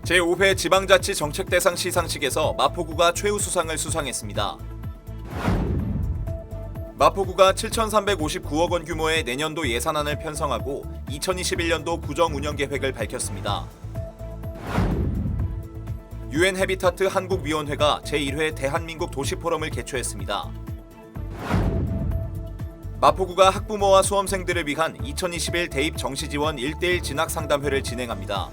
제5회 지방자치 정책대상 시상식에서 마포구가 최우수상을 수상했습니다. 마포구가 7,359억 원 규모의 내년도 예산안을 편성하고 2021년도 구정운영계획을 밝혔습니다. UN 해비타트 한국위원회가 제1회 대한민국 도시포럼을 개최했습니다. 마포구가 학부모와 수험생들을 위한 2021 대입 정시지원 1:1 진학상담회를 진행합니다.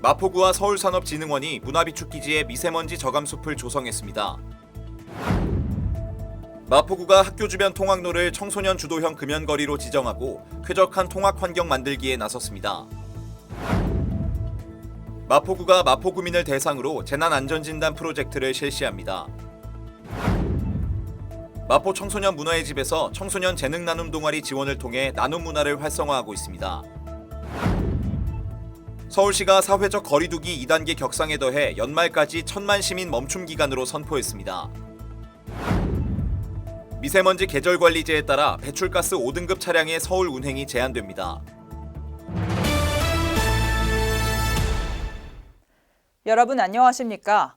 마포구와 서울산업진흥원이 문화비축기지에 미세먼지 저감숲을 조성했습니다. 마포구가 학교 주변 통학로를 청소년 주도형 금연거리로 지정하고 쾌적한 통학 환경 만들기에 나섰습니다. 마포구가 마포구민을 대상으로 재난안전진단 프로젝트를 실시합니다. 마포 청소년 문화의 집에서 청소년 재능 나눔 동아리 지원을 통해 나눔 문화를 활성화하고 있습니다. 서울시가 사회적 거리두기 2단계 격상에 더해 연말까지 1,000만 시민 멈춤 기간으로 선포했습니다. 미세먼지 계절관리제에 따라 배출가스 5등급 차량의 서울 운행이 제한됩니다. 여러분 안녕하십니까?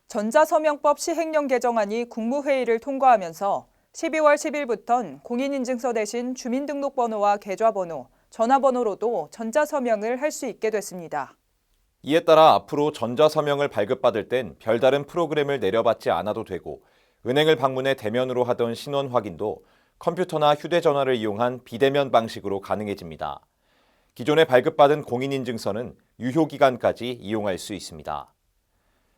전자서명법 시행령 개정안이 국무회의를 통과하면서 12월 10일부턴 공인인증서 대신 주민등록번호와 계좌번호, 전화번호로도 전자서명을 할 수 있게 됐습니다. 이에 따라 앞으로 전자서명을 발급받을 땐 별다른 프로그램을 내려받지 않아도 되고 은행을 방문해 대면으로 하던 신원 확인도 컴퓨터나 휴대전화를 이용한 비대면 방식으로 가능해집니다. 기존에 발급받은 공인인증서는 유효기간까지 이용할 수 있습니다.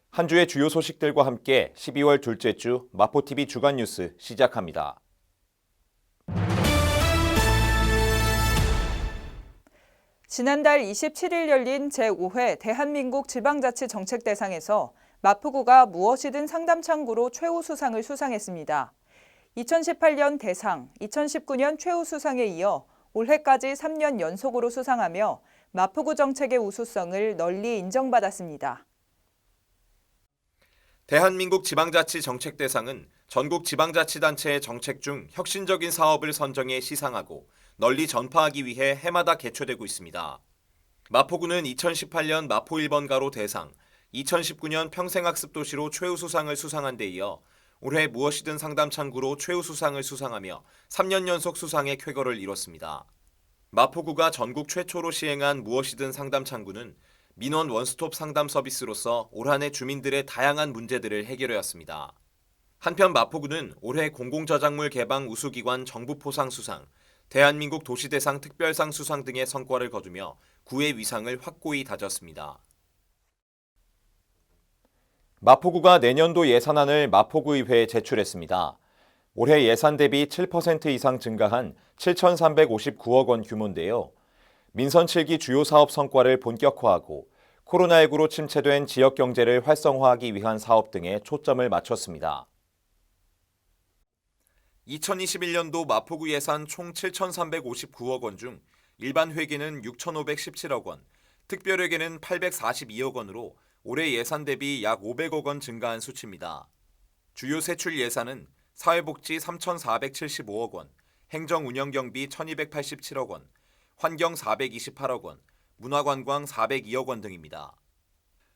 한 주의 주요 소식들과 함께 12월 둘째 주 마포TV 주간뉴스 시작합니다. 지난달 27일 열린 제5회 대한민국 지방자치정책대상에서 마포구가 무엇이든 상담창구로 최우수상을 수상했습니다. 2018년 대상, 2019년 최우수상에 이어 올해까지 3년 연속으로 수상하며 마포구 정책의 우수성을 널리 인정받았습니다. 대한민국 지방자치정책대상은 전국 지방자치단체의 정책 중 혁신적인 사업을 선정해 시상하고 널리 전파하기 위해 해마다 개최되고 있습니다. 마포구는 2018년 마포 1번가로 대상, 2019년 평생학습도시로 최우수상을 수상한 데 이어 올해 무엇이든 상담창구로 최우수상을 수상하며 3년 연속 수상의 쾌거를 이뤘습니다. 마포구가 전국 최초로 시행한 무엇이든 상담창구는 민원 원스톱 상담 서비스로서 올 한 해 주민들의 다양한 문제들을 해결해왔습니다. 한편 마포구는 올해 공공저작물 개방 우수기관 정부포상 수상, 대한민국 도시대상 특별상 수상 등의 성과를 거두며 구의 위상을 확고히 다졌습니다. 마포구가 내년도 예산안을 마포구의회에 제출했습니다. 올해 예산 대비 7% 이상 증가한 7,359억 원 규모인데요. 민선 7기 주요 사업 성과를 본격화하고 코로나19로 침체된 지역 경제를 활성화하기 위한 사업 등에 초점을 맞췄습니다. 2021년도 마포구 예산 총 7,359억 원 중 일반 회계는 6,517억 원, 특별회계는 842억 원으로 올해 예산 대비 약 500억 원 증가한 수치입니다. 주요 세출 예산은 사회복지 3,475억 원, 행정운영경비 1,287억 원, 환경 428억 원, 문화관광 402억 원 등입니다.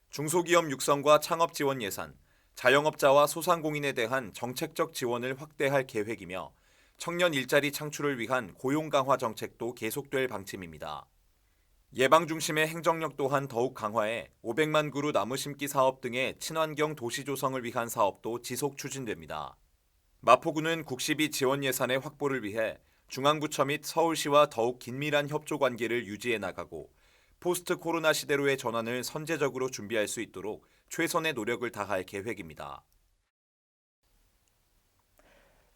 중소기업 육성과 창업 지원 예산, 자영업자와 소상공인에 대한 정책적 지원을 확대할 계획이며 청년 일자리 창출을 위한 고용 강화 정책도 계속될 방침입니다. 예방 중심의 행정력 또한 더욱 강화해 500만 그루 나무 심기 사업 등의 친환경 도시 조성을 위한 사업도 지속 추진됩니다. 마포구는 국시비 지원 예산의 확보를 위해 중앙부처 및 서울시와 더욱 긴밀한 협조 관계를 유지해 나가고 포스트 코로나 시대로의 전환을 선제적으로 준비할 수 있도록 최선의 노력을 다할 계획입니다.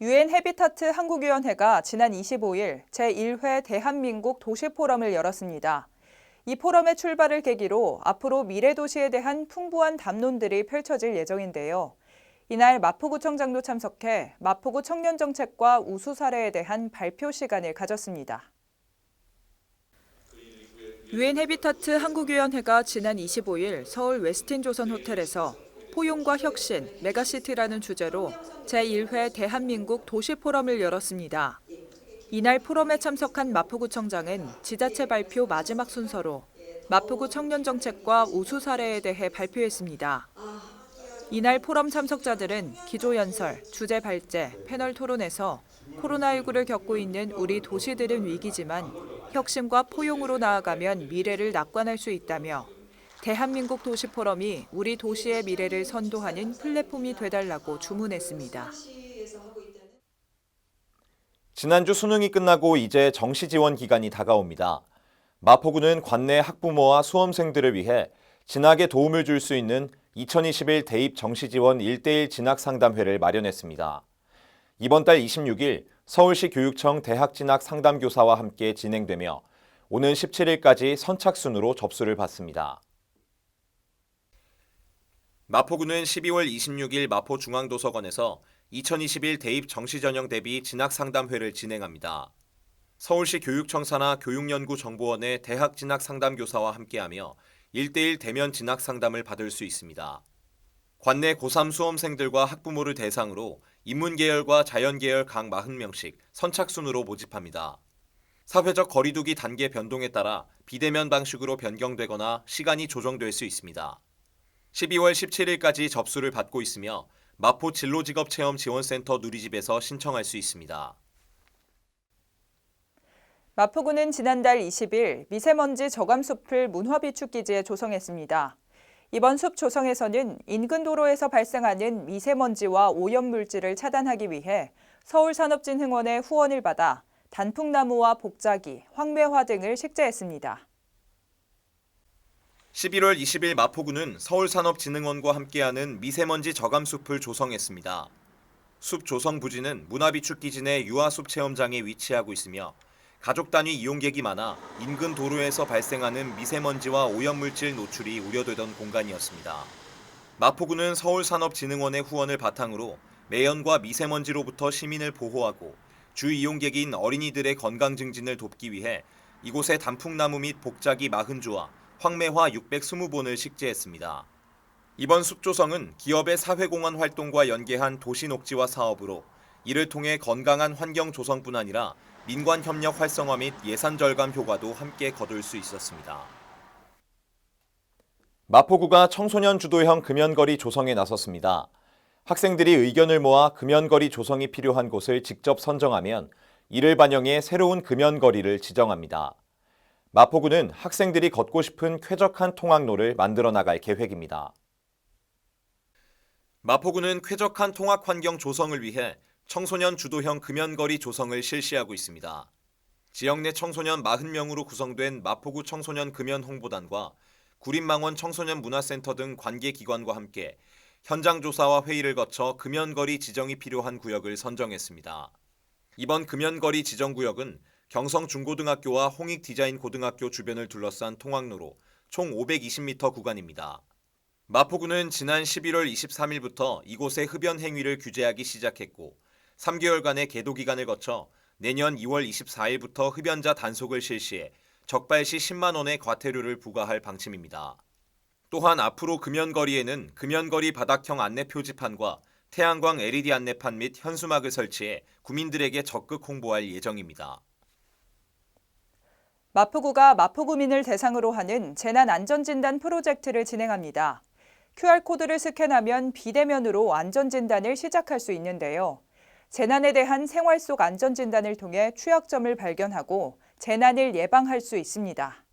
UN 해비타트 한국위원회가 지난 25일 제1회 대한민국 도시포럼을 열었습니다. 이 포럼의 출발을 계기로 앞으로 미래도시에 대한 풍부한 담론들이 펼쳐질 예정인데요. 이날 마포구청장도 참석해 마포구 청년정책과 우수 사례에 대한 발표 시간을 가졌습니다. UN 해비타트 한국위원회가 지난 25일 서울 웨스틴 조선 호텔에서 포용과 혁신, 메가시티라는 주제로 제1회 대한민국 도시포럼을 열었습니다. 이날 포럼에 참석한 마포구청장은 지자체 발표 마지막 순서로 마포구 청년정책과 우수 사례에 대해 발표했습니다. 이날 포럼 참석자들은 기조연설, 주제 발제, 패널 토론에서 코로나19를 겪고 있는 우리 도시들은 위기지만 혁신과 포용으로 나아가면 미래를 낙관할 수 있다며 대한민국 도시포럼이 우리 도시의 미래를 선도하는 플랫폼이 되달라고 주문했습니다. 지난주 수능이 끝나고 이제 정시 지원 기간이 다가옵니다. 마포구는 관내 학부모와 수험생들을 위해 진학에 도움을 줄 수 있는 2021 대입 정시 지원 1:1 진학 상담회를 마련했습니다. 이번 달 26일 서울시 교육청 대학 진학 상담교사와 함께 진행되며 오는 17일까지 선착순으로 접수를 받습니다. 마포구는 12월 26일 마포중앙도서관에서 2021 대입 정시전형 대비 진학상담회를 진행합니다. 서울시 교육청사나 교육연구정보원의 대학 진학 상담교사와 함께하며 1:1 대면 진학 상담을 받을 수 있습니다. 관내 고3 수험생들과 학부모를 대상으로 인문계열과 자연계열 각 40명씩 선착순으로 모집합니다. 사회적 거리두기 단계 변동에 따라 비대면 방식으로 변경되거나 시간이 조정될 수 있습니다. 12월 17일까지 접수를 받고 있으며 마포 진로직업체험지원센터 누리집에서 신청할 수 있습니다. 마포구는 지난달 20일 미세먼지 저감 숲을 문화비축기지에 조성했습니다. 이번 숲 조성에서는 인근 도로에서 발생하는 미세먼지와 오염물질을 차단하기 위해 서울산업진흥원의 후원을 받아 단풍나무와 복자기, 황매화 등을 식재했습니다. 11월 20일 마포구는 서울산업진흥원과 함께하는 미세먼지 저감 숲을 조성했습니다. 숲 조성 부지는 문화비축기지 내 유아숲 체험장에 위치하고 있으며 가족 단위 이용객이 많아 인근 도로에서 발생하는 미세먼지와 오염물질 노출이 우려되던 공간이었습니다. 마포구는 서울산업진흥원의 후원을 바탕으로 매연과 미세먼지로부터 시민을 보호하고 주 이용객인 어린이들의 건강 증진을 돕기 위해 이곳에 단풍나무 및 복자기 40주와 황매화 620본을 식재했습니다. 이번 숲 조성은 기업의 사회공헌 활동과 연계한 도시녹지화 사업으로 이를 통해 건강한 환경 조성뿐 아니라 민관 협력 활성화 및 예산 절감 효과도 함께 거둘 수 있었습니다. 마포구가 청소년 주도형 금연거리 조성에 나섰습니다. 학생들이 의견을 모아 금연거리 조성이 필요한 곳을 직접 선정하면 이를 반영해 새로운 금연거리를 지정합니다. 마포구는 학생들이 걷고 싶은 쾌적한 통학로를 만들어 나갈 계획입니다. 마포구는 쾌적한 통학 환경 조성을 위해 청소년 주도형 금연거리 조성을 실시하고 있습니다. 지역 내 청소년 40명으로 구성된 마포구 청소년 금연 홍보단과 구림망원 청소년 문화센터 등 관계기관과 함께 현장 조사와 회의를 거쳐 금연거리 지정이 필요한 구역을 선정했습니다. 이번 금연거리 지정구역은 경성중고등학교와 홍익디자인고등학교 주변을 둘러싼 통학로로 총 520m 구간입니다. 마포구는 지난 11월 23일부터 이곳의 흡연 행위를 규제하기 시작했고 3개월간의 계도 기간을 거쳐 내년 2월 24일부터 흡연자 단속을 실시해 적발 시 10만 원의 과태료를 부과할 방침입니다. 또한 앞으로 금연거리에는 금연거리 바닥형 안내 표지판과 태양광 LED 안내판 및 현수막을 설치해 구민들에게 적극 홍보할 예정입니다. 마포구가 마포구민을 대상으로 하는 재난안전진단 프로젝트를 진행합니다. QR코드를 스캔하면 비대면으로 안전진단을 시작할 수 있는데요. 재난에 대한 생활 속 안전진단을 통해 취약점을 발견하고 재난을 예방할 수 있습니다.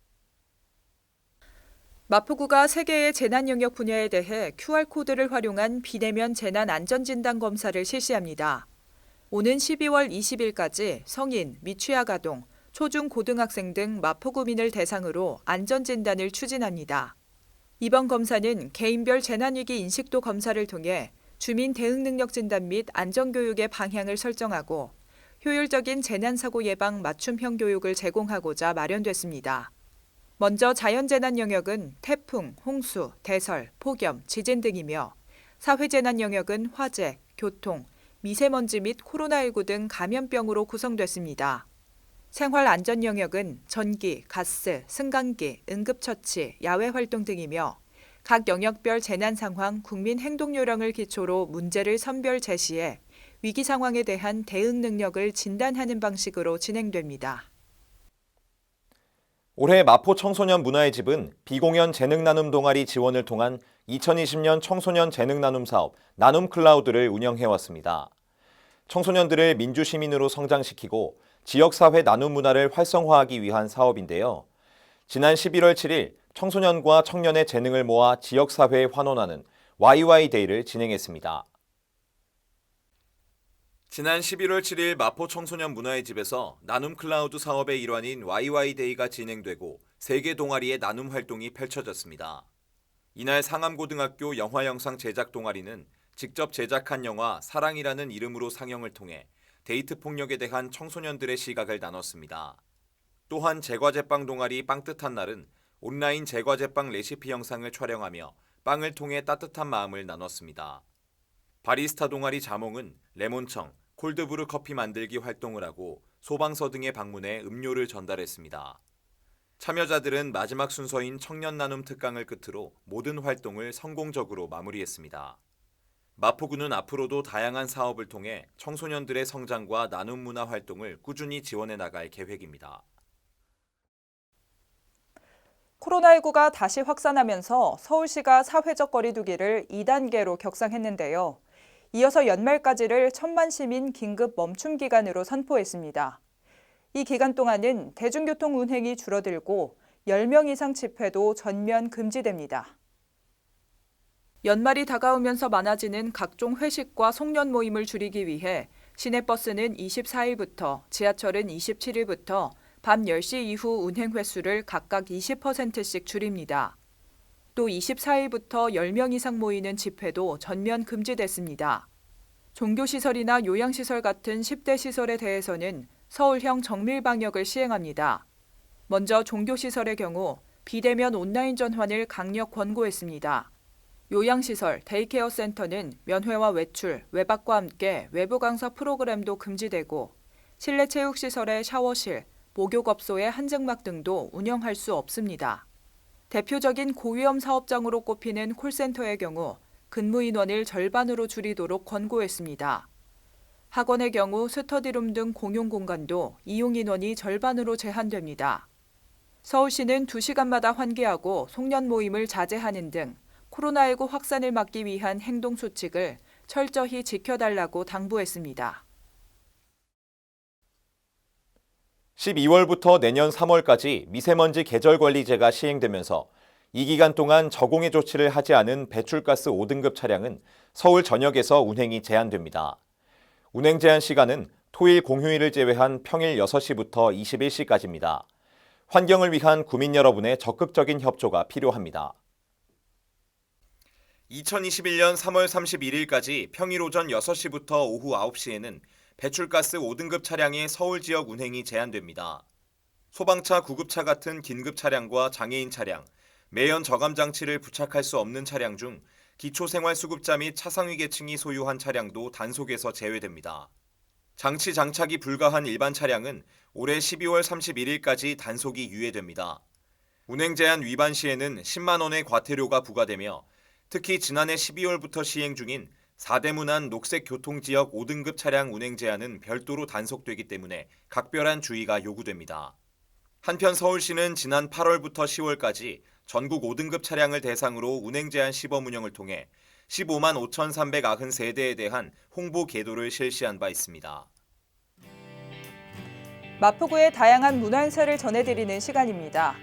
마포구가 3개의 재난 영역 분야에 대해 QR코드를 활용한 비대면 재난 안전진단 검사를 실시합니다. 오는 12월 20일까지 성인, 미취학 아동, 초중 고등학생 등 마포구민을 대상으로 안전진단을 추진합니다. 이번 검사는 개인별 재난위기 인식도 검사를 통해 주민 대응 능력 진단 및 안전교육의 방향을 설정하고 효율적인 재난사고 예방 맞춤형 교육을 제공하고자 마련됐습니다. 먼저 자연재난 영역은 태풍, 홍수, 대설, 폭염, 지진 등이며 사회재난 영역은 화재, 교통, 미세먼지 및 코로나19 등 감염병으로 구성됐습니다. 생활안전 영역은 전기, 가스, 승강기, 응급처치, 야외활동 등이며 각 영역별 재난 상황 국민 행동 요령을 기초로 문제를 선별 제시해 위기 상황에 대한 대응 능력을 진단하는 방식으로 진행됩니다. 올해 마포 청소년 문화의 집은 비공연 재능 나눔 동아리 지원을 통한 2020년 청소년 재능 나눔 사업 나눔 클라우드를 운영해왔습니다. 청소년들을 민주시민으로 성장시키고 지역사회 나눔 문화를 활성화하기 위한 사업인데요. 지난 11월 7일 청소년과 청년의 재능을 모아 지역사회에 환원하는 YY데이를 진행했습니다. 지난 11월 7일 마포 청소년 문화의 집에서 나눔 클라우드 사업의 일환인 YY데이가 진행되고 3개 동아리의 나눔 활동이 펼쳐졌습니다. 이날 상암고등학교 영화영상 제작 동아리는 직접 제작한 영화 사랑이라는 이름으로 상영을 통해 데이트 폭력에 대한 청소년들의 시각을 나눴습니다. 또한 제과제빵 동아리 빵뜻한 날은 온라인 제과제빵 레시피 영상을 촬영하며 빵을 통해 따뜻한 마음을 나눴습니다. 바리스타 동아리 자몽은 레몬청, 콜드브루 커피 만들기 활동을 하고 소방서 등에 방문해 음료를 전달했습니다. 참여자들은 마지막 순서인 청년 나눔 특강을 끝으로 모든 활동을 성공적으로 마무리했습니다. 마포구는 앞으로도 다양한 사업을 통해 청소년들의 성장과 나눔 문화 활동을 꾸준히 지원해 나갈 계획입니다. 코로나19가 다시 확산하면서 서울시가 사회적 거리 두기를 2단계로 격상했는데요. 이어서 연말까지를 1000만 시민 긴급 멈춤 기간으로 선포했습니다. 이 기간 동안은 대중교통 운행이 줄어들고 10명 이상 집회도 전면 금지됩니다. 연말이 다가오면서 많아지는 각종 회식과 송년 모임을 줄이기 위해 시내버스는 24일부터, 지하철은 27일부터 밤 10시 이후 운행 횟수를 각각 20%씩 줄입니다. 또 24일부터 10명 이상 모이는 집회도 전면 금지됐습니다. 종교시설이나 요양시설 같은 10대 시설에 대해서는 서울형 정밀 방역을 시행합니다. 먼저 종교시설의 경우 비대면 온라인 전환을 강력 권고했습니다. 요양시설, 데이케어 센터는 면회와 외출, 외박과 함께 외부 강사 프로그램도 금지되고 실내 체육시설의 샤워실, 목욕업소의 한증막 등도 운영할 수 없습니다. 대표적인 고위험 사업장으로 꼽히는 콜센터의 경우 근무 인원을 절반으로 줄이도록 권고했습니다. 학원의 경우 스터디룸 등 공용 공간도 이용 인원이 절반으로 제한됩니다. 서울시는 2시간마다 환기하고 송년 모임을 자제하는 등 코로나19 확산을 막기 위한 행동 수칙을 철저히 지켜달라고 당부했습니다. 12월부터 내년 3월까지 미세먼지 계절관리제가 시행되면서 이 기간 동안 저공해 조치를 하지 않은 배출가스 5등급 차량은 서울 전역에서 운행이 제한됩니다. 운행 제한 시간은 토일 공휴일을 제외한 평일 6시부터 21시까지입니다. 환경을 위한 구민 여러분의 적극적인 협조가 필요합니다. 2021년 3월 31일까지 평일 오전 6시부터 오후 9시에는 배출가스 5등급 차량의 서울 지역 운행이 제한됩니다. 소방차, 구급차 같은 긴급 차량과 장애인 차량, 매연 저감 장치를 부착할 수 없는 차량 중 기초생활수급자 및 차상위 계층이 소유한 차량도 단속에서 제외됩니다. 장치 장착이 불가한 일반 차량은 올해 12월 31일까지 단속이 유예됩니다. 운행 제한 위반 시에는 10만 원의 과태료가 부과되며 특히 지난해 12월부터 시행 중인 4대문안 녹색교통지역 5등급 차량 운행 제한은 별도로 단속되기 때문에 각별한 주의가 요구됩니다. 한편 서울시는 지난 8월부터 10월까지 전국 5등급 차량을 대상으로 운행 제한 시범 운영을 통해 15만 5,393대에 대한 홍보 계도를 실시한 바 있습니다. 마포구의 다양한 문화 행사를 전해드리는 시간입니다.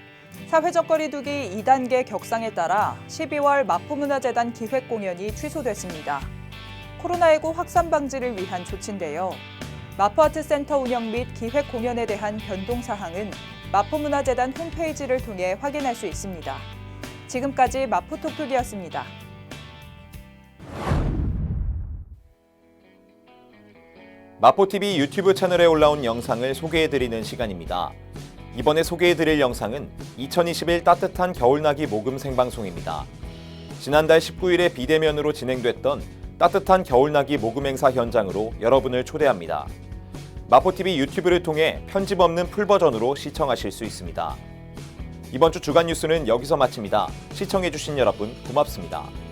사회적 거리 두기 2단계 격상에 따라 12월 마포문화재단 기획 공연이 취소됐습니다. 코로나19 확산 방지를 위한 조치인데요. 마포아트센터 운영 및 기획 공연에 대한 변동 사항은 마포문화재단 홈페이지를 통해 확인할 수 있습니다. 지금까지 마포토크기였습니다. 마포TV 유튜브 채널에 올라온 영상을 소개해드리는 시간입니다. 이번에 소개해드릴 영상은 2021 따뜻한 겨울나기 모금 생방송입니다. 지난달 19일에 비대면으로 진행됐던 따뜻한 겨울나기 모금 행사 현장으로 여러분을 초대합니다. 마포TV 유튜브를 통해 편집 없는 풀버전으로 시청하실 수 있습니다. 이번 주 주간 뉴스는 여기서 마칩니다. 시청해주신 여러분 고맙습니다.